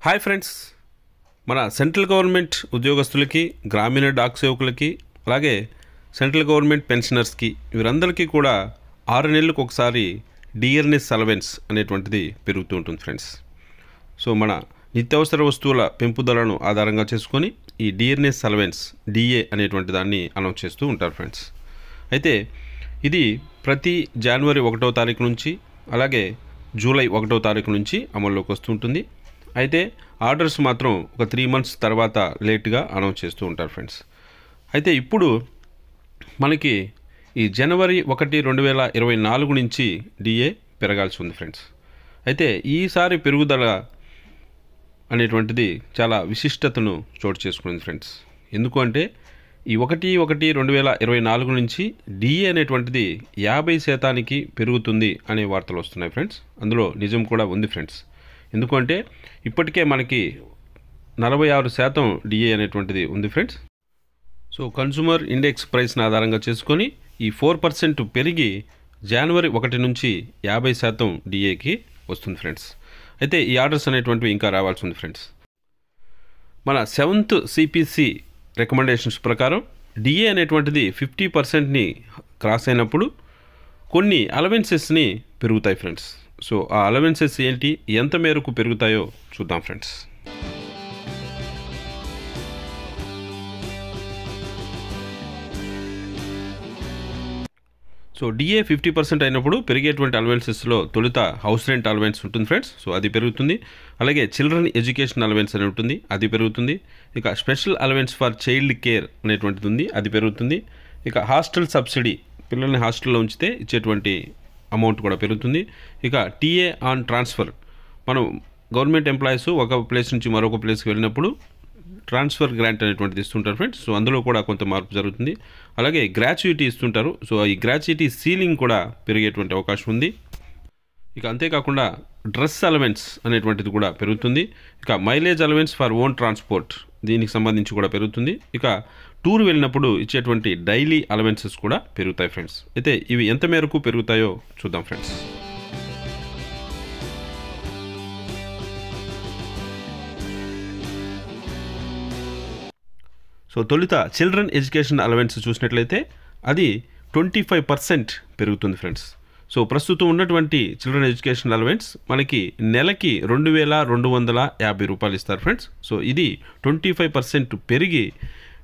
Hi friends, మన central government ఉద్యోగస్తులకి, గ్రామీణ డాక్ సేవకులకి, అలాగే సెంట్రల్ గవర్నమెంట్ పెన్షనర్స్కి వీరందరికీ కూడా 6 నెలలకు ఒకసారి డియర్నెస్ అలవెన్స్ అనేటువంటిది పెరుగుతూ ఉంటుంది ఫ్రెండ్స్. సో మన నిత్యావసర వస్తువుల పెంపుదలను ఆధారంగా చేసుకొని ఈ డియర్నెస్ అలవెన్స్ డిఏ అనేటువంటి దాన్ని అనౌన్స్ చేస్తూ ఉంటారు ఫ్రెండ్స్. అయితే ఇది ప్రతి జనవరి 1వ తారీఖు నుంచి అలాగే జూలై 1వ తారీఖు నుంచి అమల్లోకి వస్తుంటుంది. అయితే ఆర్డర్స్ మాత్రం ఒక 3 months తర్వాత లేట్గా అనౌన్స్ చేస్తూ ఉంటారు ఫ్రెండ్స్. అయితే ఇప్పుడు మనకి ఈ జనవరి 1, 2024 నుంచి డిఏ పెరగాల్సి ఉంది ఫ్రెండ్స్. అయితే ఈసారి పెరుగుదల అనేటువంటిది చాలా విశిష్టతను చోటు చేసుకుంది ఫ్రెండ్స్. ఎందుకు అంటే ఈ 1/1/2024 నుంచి డిఏ అనేటువంటిది 50% పెరుగుతుంది అనే వార్తలు వస్తున్నాయి ఫ్రెండ్స్. అందులో నిజం కూడా ఉంది ఫ్రెండ్స్. ఎందుకంటే ఇప్పటికే మనకి 46% డిఏ అనేటువంటిది ఉంది ఫ్రెండ్స్. సో కన్సూమర్ ఇండెక్స్ ప్రైస్ని ఆధారంగా చేసుకొని ఈ 4% పెరిగి జనవరి 1 నుంచి 50% డిఏకి వస్తుంది ఫ్రెండ్స్. అయితే ఈ ఆర్డర్స్ అనేటువంటివి ఇంకా రావాల్సి ఉంది ఫ్రెండ్స్. మన 7th CPC రికమెండేషన్స్ ప్రకారం డిఏ అనేటువంటిది 50%ని క్రాస్ అయినప్పుడు కొన్ని అలవెన్సెస్ని పెరుగుతాయి ఫ్రెండ్స్. సో ఆ అలవెన్సెస్ ఏంటి, ఎంత మేరకు పెరుగుతాయో చూద్దాం ఫ్రెండ్స్. సో డిఏ 50% అయినప్పుడు పెరిగేటువంటి అలవెన్సెస్లో తొలుత హౌస్ రెంట్ అలవెన్స్ ఉంటుంది ఫ్రెండ్స్. సో అది పెరుగుతుంది. అలాగే చిల్డ్రన్ ఎడ్యుకేషన్ అలవెన్స్ అని ఉంటుంది, అది పెరుగుతుంది. ఇక special allowance for child care అనేటువంటిది ఉంది, అది పెరుగుతుంది. ఇక హాస్టల్ సబ్సిడీ, పిల్లల్ని హాస్టల్లో ఉంచితే ఇచ్చేటువంటి అమౌంట్ కూడా పెరుగుతుంది. ఇక టీఏ ఆన్ ట్రాన్స్ఫర్, మనం గవర్నమెంట్ ఎంప్లాయీస్ ఒక ప్లేస్ నుంచి మరొక ప్లేస్కి వెళ్ళినప్పుడు ట్రాన్స్ఫర్ గ్రాంట్ అనేటువంటిది ఇస్తుంటారు ఫ్రెండ్స్. సో అందులో కూడా కొంత మార్పు జరుగుతుంది. అలాగే గ్రాట్యుయిటీ ఇస్తుంటారు. సో ఈ గ్రాట్యుయిటీ సీలింగ్ కూడా పెరిగేటువంటి అవకాశం ఉంది. ఇక అంతేకాకుండా డ్రెస్ అలవెన్స్ అనేటువంటిది కూడా పెరుగుతుంది. ఇక mileage allowance for own transport, దీనికి సంబంధించి కూడా పెరుగుతుంది. ఇక టూర్ వెళ్ళినప్పుడు ఇచ్చేటువంటి డైలీ అలవెన్సెస్ కూడా పెరుగుతాయి ఫ్రెండ్స్. అయితే ఇవి ఎంత మేరకు పెరుగుతాయో చూద్దాం ఫ్రెండ్స్. సో తొలుత చిల్డ్రన్ ఎడ్యుకేషన్ అలవెన్స్ చూసినట్లయితే అది 25% పెరుగుతుంది ఫ్రెండ్స్. సో ప్రస్తుతం ఉన్నటువంటి చిల్డ్రన్ ఎడ్యుకేషన్ అలవెన్స్ మనకి నెలకి 2250 రూపాయలు ఇస్తారు ఫ్రెండ్స్. సో ఇది 25% పెరిగి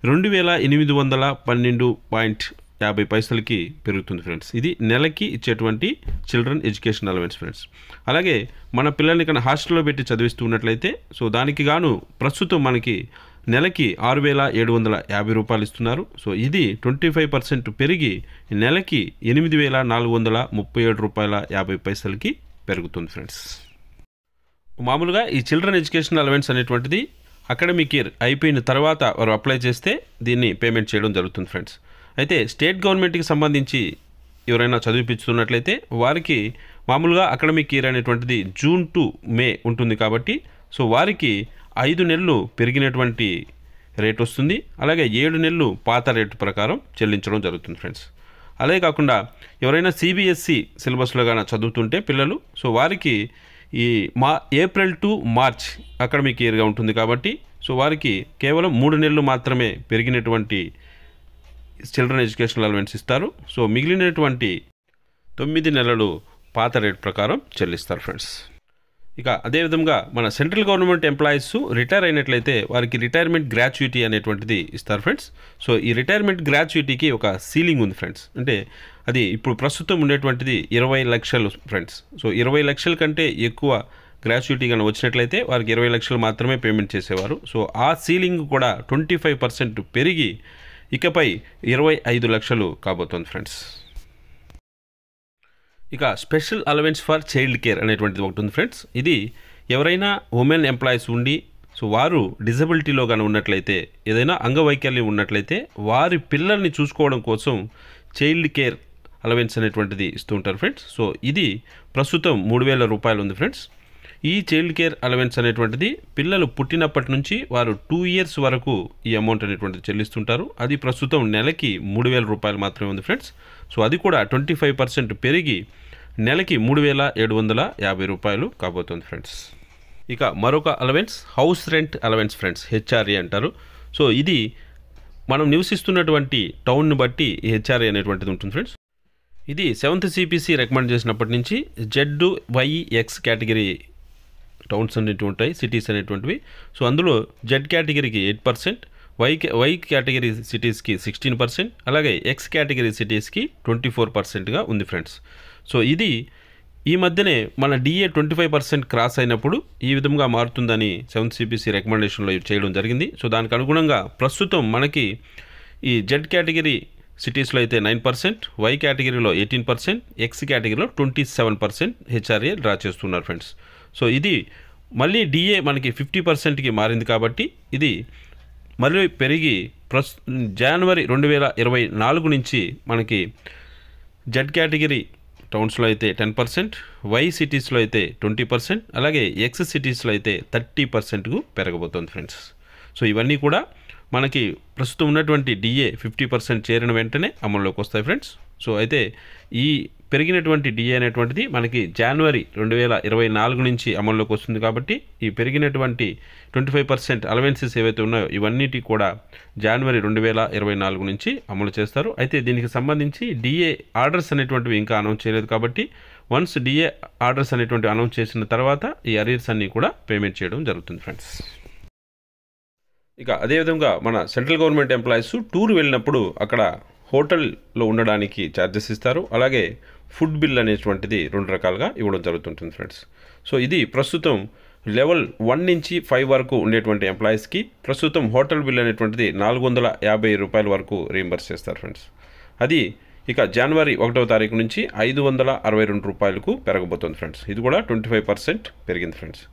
2812.50 పెరుగుతుంది ఫ్రెండ్స్. ఇది నెలకి ఇచ్చేటువంటి చిల్డ్రన్ ఎడ్యుకేషన్ అలవెన్స్ ఫ్రెండ్స్. అలాగే మన పిల్లల్ని కన్నా హాస్టల్లో పెట్టి చదివిస్తూ ఉన్నట్లయితే సో దానికి గాను ప్రస్తుతం మనకి నెలకి 6750 రూపాయలు ఇస్తున్నారు. సో ఇది 25% పెరిగి నెలకి 8437.50 రూపాయలు పెరుగుతుంది ఫ్రెండ్స్. మామూలుగా ఈ చిల్డ్రన్ ఎడ్యుకేషన్ అలవెన్స్ అనేటువంటిది అకాడమిక్ ఇయర్ అయిపోయిన తర్వాత వారు అప్లై చేస్తే దీన్ని పేమెంట్ చేయడం జరుగుతుంది ఫ్రెండ్స్. అయితే స్టేట్ గవర్నమెంట్కి సంబంధించి ఎవరైనా చదివిపిస్తున్నట్లయితే వారికి మామూలుగా అకాడమిక్ ఇయర్ అనేటువంటిది జూన్ టు మే ఉంటుంది కాబట్టి సో వారికి 5 నెలలు పెరిగినటువంటి రేట్ వస్తుంది. అలాగే 7 నెలలు పాత రేటు ప్రకారం చెల్లించడం జరుగుతుంది ఫ్రెండ్స్. అదే కాకుండా ఎవరైనా CBSE సిలబస్లో కానీ చదువుతుంటే పిల్లలు సో వారికి ఈ ఏప్రిల్ టు మార్చ్ అకాడమిక్ ఇయర్గా ఉంటుంది కాబట్టి సో వారికి కేవలం 3 నెలలు మాత్రమే పెరిగినటువంటి చిల్డ్రన్ ఎడ్యుకేషనల్ అలవెన్స్ ఇస్తారు. సో మిగిలినటువంటి 9 నెలలు పాత రేట్ ప్రకారం చెల్లిస్తారు ఫ్రెండ్స్. ఇక అదేవిధంగా మన సెంట్రల్ గవర్నమెంట్ ఎంప్లాయీస్ రిటైర్ అయినట్లయితే వారికి రిటైర్మెంట్ గ్రాట్యుయిటీ అనేటువంటిది ఇస్తారు ఫ్రెండ్స్. సో ఈ రిటైర్మెంట్ గ్రాట్యుయిటీకి ఒక సీలింగ్ ఉంది ఫ్రెండ్స్. అంటే అది ఇప్పుడు ప్రస్తుతం ఉండేటువంటిది 20 లక్షలు ఫ్రెండ్స్. సో 20 లక్షల కంటే ఎక్కువ గ్రాట్యుయిటీ కానీ వచ్చినట్లయితే వారికి 20 లక్షలు మాత్రమే పేమెంట్ చేసేవారు. సో ఆ సీలింగ్ కూడా 25% పెరిగి ఇకపై 25 లక్షలు కాబోతోంది ఫ్రెండ్స్. ఇక special allowance for child care అనేటువంటిది ఒకటి ఉంది ఫ్రెండ్స్. ఇది ఎవరైనా ఉమెన్ ఎంప్లాయీస్ ఉండి సో వారు డిజబిలిటీలో కానీ ఉన్నట్లయితే, ఏదైనా అంగవైకల్యం ఉన్నట్లయితే వారి పిల్లల్ని చూసుకోవడం కోసం చైల్డ్ కేర్ అలవెన్స్ అనేటువంటిది ఇస్తూ ఉంటారు ఫ్రెండ్స్. సో ఇది ప్రస్తుతం 3000 రూపాయలు ఉంది ఫ్రెండ్స్. ఈ చైల్డ్ కేర్ అలవెన్స్ అనేటువంటిది పిల్లలు పుట్టినప్పటి నుంచి వారు 2 years వరకు ఈ అమౌంట్ అనేటువంటిది చెల్లిస్తుంటారు. అది ప్రస్తుతం నెలకి 3000 రూపాయలు మాత్రమే ఉంది ఫ్రెండ్స్. సో అది కూడా 25% పెరిగి నెలకి 3750 రూపాయలు కాబోతుంది ఫ్రెండ్స్. ఇక మరొక allowance house rent allowance friends, HRA అంటారు. సో ఇది మనం నివసిస్తున్నటువంటి టౌన్ను బట్టి ఈ హెచ్ఆర్ఏ అనేటువంటిది ఉంటుంది ఫ్రెండ్స్. ఇది 7th CPC రికమెండ్ చేసినప్పటి నుంచి ZYX కేటగిరీ టౌన్స్ అనేటివి ఉంటాయి, సిటీస్ అనేటువంటివి. సో అందులో జెడ్ కేటగిరీకి 8%, వై కేటగిరీ సిటీస్కి 16%, అలాగే ఎక్స్ కేటగిరీ సిటీస్కి 24%గా ఉంది ఫ్రెండ్స్. సో ఇది ఈ మధ్యనే మన DA 25% క్రాస్ అయినప్పుడు ఈ విధంగా మారుతుందని 7th CPC రికమెండేషన్లో చేయడం జరిగింది. సో దానికి అనుగుణంగా ప్రస్తుతం మనకి ఈ జెడ్ కేటగిరీ సిటీస్లో అయితే 9%, వై కేటగిరీలో 18%, ఎక్స్ కేటగిరీలో 27% హెచ్ఆర్ఏ డ్రా చేస్తున్నారు ఫ్రెండ్స్. సో ఇది మళ్ళీ DA మనకి 50%కి మారింది కాబట్టి ఇది మళ్ళీ పెరిగి జనవరి 2024 నుంచి మనకి జెడ్ కేటగిరీ టౌన్స్లో అయితే 10%, వై సిటీస్లో అయితే 20%, అలాగే ఎక్స్ సిటీస్లో అయితే 30%కు పెరగబోతోంది ఫ్రెండ్స్. సో ఇవన్నీ కూడా మనకి ప్రస్తుతం ఉన్నటువంటి DA 50% చేరిన వెంటనే అమల్లోకి వస్తాయి ఫ్రెండ్స్. సో అయితే ఈ పెరిగినటువంటి DA అనేటువంటిది మనకి జనవరి 2024 నుంచి అమల్లోకి వస్తుంది కాబట్టి ఈ పెరిగినటువంటి 25% అలవెన్సెస్ ఏవైతే ఉన్నాయో ఇవన్నిటి కూడా జనవరి 2024 నుంచి అమలు చేస్తారు. అయితే దీనికి సంబంధించి DA ఆర్డర్స్ అనేటువంటివి ఇంకా అనౌన్స్ చేయలేదు కాబట్టి వన్స్ DA ఆర్డర్స్ అనేటువంటి అనౌన్స్ చేసిన తర్వాత ఈ అరియర్స్ అన్నీ కూడా పేమెంట్ చేయడం జరుగుతుంది ఫ్రెండ్స్. ఇక అదేవిధంగా మన సెంట్రల్ గవర్నమెంట్ ఎంప్లాయీస్ టూర్ వెళ్ళినప్పుడు అక్కడ హోటల్లో ఉండడానికి ఛార్జెస్ ఇస్తారు, అలాగే ఫుడ్ బిల్ అనేటువంటిది 2 రకాలుగా ఇవ్వడం జరుగుతుంటుంది ఫ్రెండ్స్. సో ఇది ప్రస్తుతం లెవెల్ 1 నుంచి 5 వరకు ఉండేటువంటి ఎంప్లాయీస్కి ప్రస్తుతం హోటల్ బిల్ అనేటువంటిది 450 రూపాయల వరకు రీయింబర్స్ చేస్తారు ఫ్రెండ్స్. అది ఇక జనవరి 1వ తారీఖు నుంచి 562 రూపాయలకు పెరగబోతుంది ఫ్రెండ్స్. ఇది కూడా 25% పెరిగింది ఫ్రెండ్స్.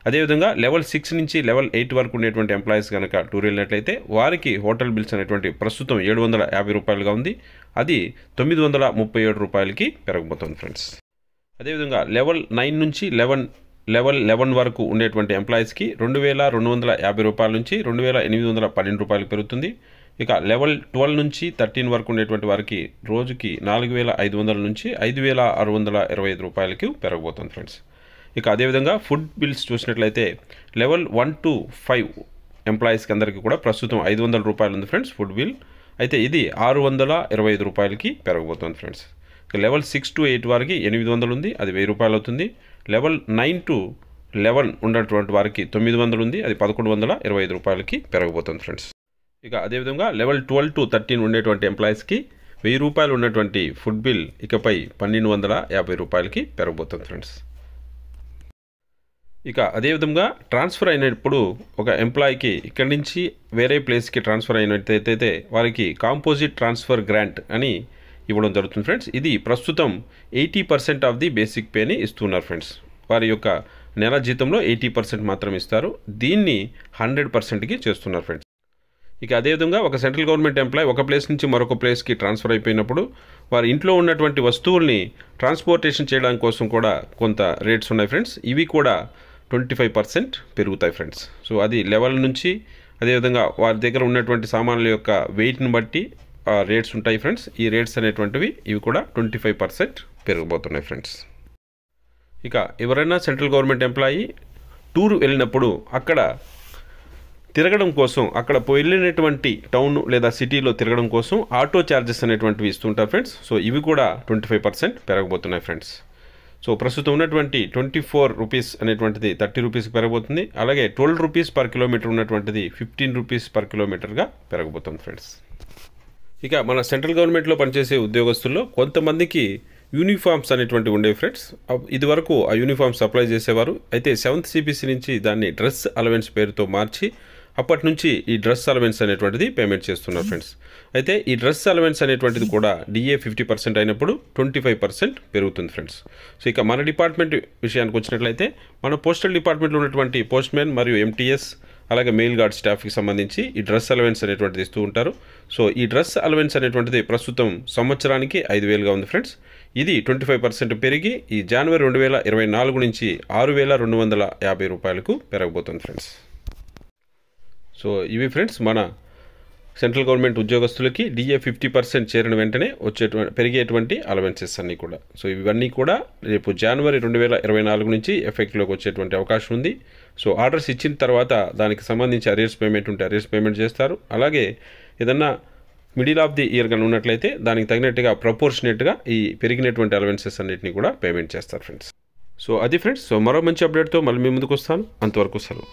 అదేవిధంగా లెవెల్ 6 నుంచి లెవెల్ 8 వరకు ఉండేటువంటి ఎంప్లాయీస్ కనుక టూర్ వెళ్ళినట్లయితే వారికి హోటల్ బిల్స్ అనేటువంటి ప్రస్తుతం 750 రూపాయలుగా ఉంది, అది 937 రూపాయలకి పెరగబోతుంది ఫ్రెండ్స్. అదేవిధంగా లెవెల్ 9 నుంచి లెవెల్ 11 వరకు ఉండేటువంటి ఎంప్లాయీస్కి 2250 రూపాయల నుంచి 2812 రూపాయలకు పెరుగుతుంది. ఇక లెవెల్ 12 నుంచి 13 వరకు ఉండేటువంటి వారికి రోజుకి 4500 నుంచి 5625 రూపాయలకి పెరగబోతుంది ఫ్రెండ్స్. ఇక అదేవిధంగా ఫుడ్ బిల్స్ చూసినట్లయితే లెవెల్ 1 to 5 ఎంప్లాయీస్కి అందరికీ కూడా ప్రస్తుతం 500 రూపాయలు ఉంది ఫ్రెండ్స్ ఫుడ్ బిల్, అయితే ఇది 625 రూపాయలకి పెరగబోతుంది ఫ్రెండ్స్. ఇక లెవెల్ 6 to 8 వారికి 800 ఉంది, అది 1000 రూపాయలు అవుతుంది. లెవెల్ 9 to 11 ఉన్నటువంటి వారికి 900 ఉంది, అది 1125 రూపాయలకి పెరగబోతుంది ఫ్రెండ్స్. ఇక అదేవిధంగా లెవెల్ 12 to 13 ఉండేటువంటి ఎంప్లాయీస్కి 1000 రూపాయలు ఉన్నటువంటి ఫుడ్ బిల్ ఇకపై 1250 రూపాయలకి పెరగబోతుంది ఫ్రెండ్స్. ఇక అదేవిధంగా ట్రాన్స్ఫర్ అయినప్పుడు ఒక ఎంప్లాయీకి ఇక్కడి నుంచి వేరే ప్లేస్కి ట్రాన్స్ఫర్ అయినట్టయితే వారికి కాంపోజిట్ ట్రాన్స్ఫర్ గ్రాంట్ అని ఇవ్వడం జరుగుతుంది ఫ్రెండ్స్. ఇది ప్రస్తుతం 80% ఆఫ్ ది బేసిక్ పేని ఇస్తున్నారు ఫ్రెండ్స్. వారి యొక్క నెల జీతంలో 80% మాత్రం ఇస్తారు, దీన్ని 100%కి చేస్తున్నారు ఫ్రెండ్స్. ఇక అదేవిధంగా ఒక సెంట్రల్ గవర్నమెంట్ ఎంప్లాయీ ఒక ప్లేస్ నుంచి మరొక ప్లేస్కి ట్రాన్స్ఫర్ అయిపోయినప్పుడు వారి ఇంట్లో ఉన్నటువంటి వస్తువుల్ని ట్రాన్స్పోర్టేషన్ చేయడానికి కోసం కూడా కొంత రేట్స్ ఉన్నాయి ఫ్రెండ్స్. ఇవి కూడా 25% పెరుగుతాయి ఫ్రెండ్స్. సో అది లెవెల్ నుంచి అదేవిధంగా వారి దగ్గర ఉన్నటువంటి సామాన్ల యొక్క వెయిట్ని బట్టి రేట్స్ ఉంటాయి ఫ్రెండ్స్. ఈ రేట్స్ అనేటువంటివి ఇవి కూడా 25% పెరగబోతున్నాయి ఫ్రెండ్స్. ఇక ఎవరైనా సెంట్రల్ గవర్నమెంట్ ఎంప్లాయీ టూర్ వెళ్ళినప్పుడు అక్కడ తిరగడం కోసం అక్కడ వెళ్ళినటువంటి టౌన్ లేదా సిటీలో తిరగడం కోసం ఆటో ఛార్జెస్ అనేటువంటివి ఇస్తుంటారు ఫ్రెండ్స్. సో ఇవి కూడా 25% పెరగబోతున్నాయి ఫ్రెండ్స్. సో ప్రస్తుతం ఉన్నటువంటి 24 రూపీస్ అనేటువంటిది 30 రూపీస్కి పెరగబోతుంది, అలాగే 12 రూపీస్ పర్ కిలోమీటర్ ఉన్నటువంటిది 15 రూపీస్ పర్ కిలోమీటర్గా పెరగబోతుంది ఫ్రెండ్స్. ఇక మన సెంట్రల్ గవర్నమెంట్లో పనిచేసే ఉద్యోగస్తుల్లో కొంతమందికి యూనిఫామ్స్ అనేటువంటివి ఉండేవి ఫ్రెండ్స్. ఇది వరకు ఆ యూనిఫామ్స్ అప్లై చేసేవారు, అయితే 7th CPC నుంచి దాన్ని డ్రెస్ అలవెన్స్ పేరుతో మార్చి అప్పటి నుంచి ఈ డ్రెస్ అలవెన్స్ అనేటువంటిది పేమెంట్ చేస్తున్నారు ఫ్రెండ్స్. అయితే ఈ డ్రెస్ అలవెన్స్ అనేటువంటిది కూడా DA 50% అయినప్పుడు 25% పెరుగుతుంది ఫ్రెండ్స్. సో ఇక మన డిపార్ట్మెంట్ విషయానికి వచ్చినట్లయితే మన పోస్టల్ డిపార్ట్మెంట్లో ఉన్నటువంటి పోస్ట్మెన్ మరియు MTS అలాగే మెయిల్ గార్డ్ స్టాఫ్కి సంబంధించి ఈ డ్రెస్ అలవెన్స్ అనేటువంటిది ఇస్తూ ఉంటారు. సో ఈ డ్రెస్ అలవెన్స్ అనేటువంటిది ప్రస్తుతం సంవత్సరానికి 5000గా ఉంది ఫ్రెండ్స్. ఇది 25% పెరిగి ఈ జనవరి 2024 నుంచి 6250 రూపాయలకు పెరగబోతుంది ఫ్రెండ్స్. సో ఇవి ఫ్రెండ్స్ మన సెంట్రల్ గవర్నమెంట్ ఉద్యోగస్తులకి డిఏ 50% చేరిన వెంటనే పెరిగేటువంటి అలవెన్సెస్ అన్నీ కూడా. సో ఇవన్నీ కూడా రేపు జనవరి 2024 నుంచి ఎఫెక్ట్లోకి వచ్చేటువంటి అవకాశం ఉంది. సో ఆర్డర్స్ ఇచ్చిన తర్వాత దానికి సంబంధించి అరియర్స్ పేమెంట్ ఉంటే అరియర్స్ పేమెంట్ చేస్తారు. అలాగే ఏదన్నా మిడిల్ ఆఫ్ ది ఇయర్ కానీ ఉన్నట్లయితే దానికి తగినట్టుగా ప్రపోర్షనేట్గా ఈ పెరిగినటువంటి అలవెన్సెస్ అన్నింటినీ కూడా పేమెంట్ చేస్తారు ఫ్రెండ్స్. సో అది ఫ్రెండ్స్. సో మరో మంచి అప్డేట్తో మళ్ళీ మీ ముందుకు వస్తాను. అంతవరకు సెలవు.